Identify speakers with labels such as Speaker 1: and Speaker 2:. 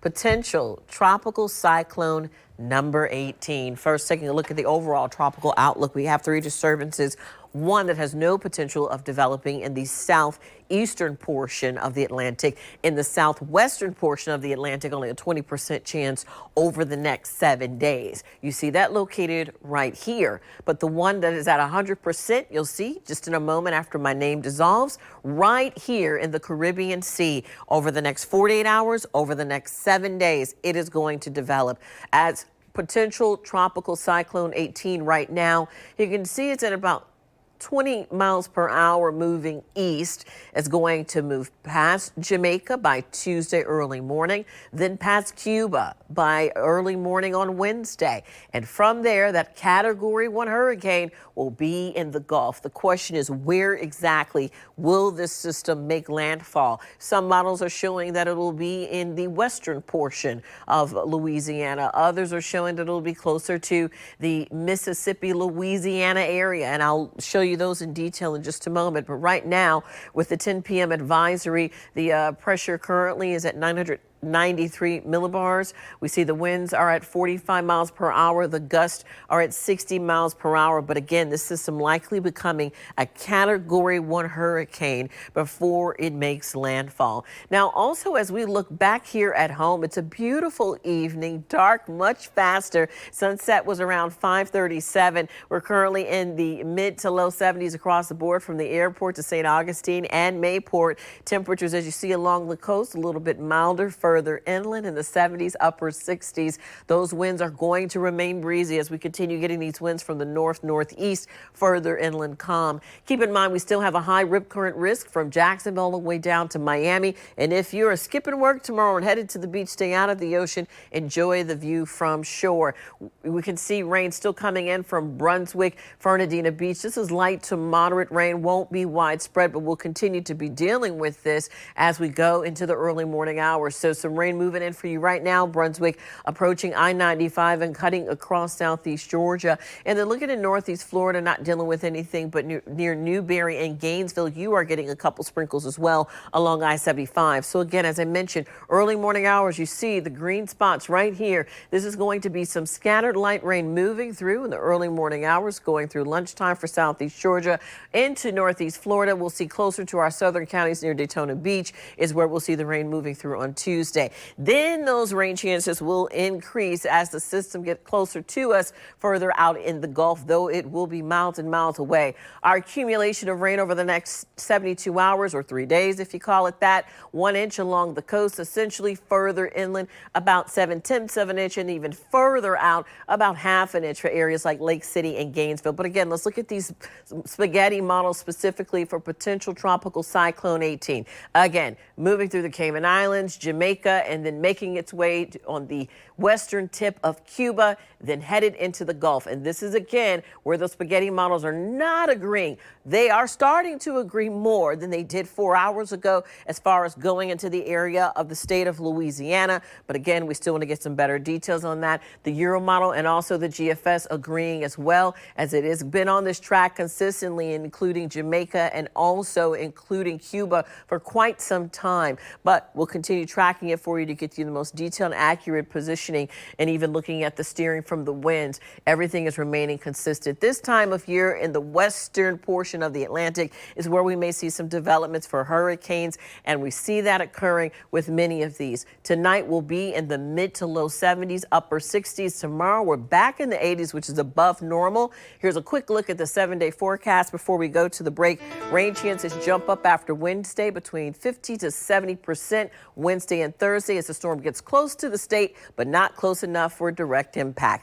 Speaker 1: potential tropical cyclone number 18. First, taking a look at the overall tropical outlook, we have three disturbances. One that has no potential of developing in the southeastern portion of the Atlantic. In the southwestern portion of the Atlantic, only a 20% chance over the next 7 days. You see that located right here. But the one that is at 100%, you'll see just in a moment after my name dissolves, right here in the Caribbean Sea. Over the next 48 hours, over the next 7 days, it is going to develop as potential tropical cyclone 18 right now. You can see it's at about 20 miles per hour moving east. Is going to move past Jamaica by Tuesday early morning, then past Cuba by early morning on Wednesday. And from there, that Category 1 hurricane will be in the Gulf. The question is, where exactly will this system make landfall? Some models are showing that it will be in the western portion of Louisiana. Others are showing that it will be closer to the Mississippi, Louisiana area. And I'll show you those in detail in just a moment. But right now, with the 10 p.m. advisory, the pressure currently is at 993 millibars. We see the winds are at 45 miles per hour. The gusts are at 60 miles per hour. But again, this system likely becoming a Category 1 hurricane before it makes landfall. Now, also, as we look back here at home, it's a beautiful evening, dark much faster. Sunset was around 5:37. We're currently in the mid to low 70s across the board from the airport to St. Augustine and Mayport. Temperatures, as you see along the coast, a little bit milder further inland in the 70s, upper 60s. Those winds are going to remain breezy as we continue getting these winds from the northeast, further inland calm. Keep in mind, we still have a high rip current risk from Jacksonville all the way down to Miami. And if you're skipping work tomorrow and headed to the beach, stay out of the ocean, enjoy the view from shore. We can see rain still coming in from Brunswick, Fernandina Beach. This is light to moderate rain, won't be widespread, but we'll continue to be dealing with this as we go into the early morning hours. So some rain moving in for you right now. Brunswick approaching I-95 and cutting across southeast Georgia. And then looking at northeast Florida, not dealing with anything, but near Newberry and Gainesville, you are getting a couple sprinkles as well along I-75. So again, as I mentioned, early morning hours, you see the green spots right here. This is going to be some scattered light rain moving through in the early morning hours, going through lunchtime for southeast Georgia into northeast Florida. We'll see closer to our southern counties near Daytona Beach is where we'll see the rain moving through on Tuesday. Then those rain chances will increase as the system gets closer to us further out in the Gulf, though it will be miles and miles away. Our accumulation of rain over the next 72 hours or 3 days, if you call it that, 1 inch along the coast, essentially further inland, about 7/10 of an inch, and even further out, about ½ an inch for areas like Lake City and Gainesville. But again, let's look at these spaghetti models specifically for potential tropical cyclone 18. Again, moving through the Cayman Islands, Jamaica, and then making its way on the western tip of Cuba, then headed into the Gulf. And this is, again, where those spaghetti models are not agreeing. They are starting to agree more than they did 4 hours ago as far as going into the area of the state of Louisiana. But again, we still want to get some better details on that. The Euro model and also the GFS agreeing as well, as it has been on this track consistently, including Jamaica and also including Cuba for quite some time. But we'll continue tracking it for you to get you the most detailed and accurate positioning, and even looking at the steering from the winds. Everything is remaining consistent. This time of year in the western portion of the Atlantic is where we may see some developments for hurricanes, and we see that occurring with many of these. Tonight will be in the mid to low 70s, upper 60s. Tomorrow we're back in the 80s, which is above normal. Here's a quick look at the 7-day forecast before we go to the break. Rain chances jump up after Wednesday between 50 to 70% Wednesday and Thursday as the storm gets close to the state, but not close enough for a direct impact.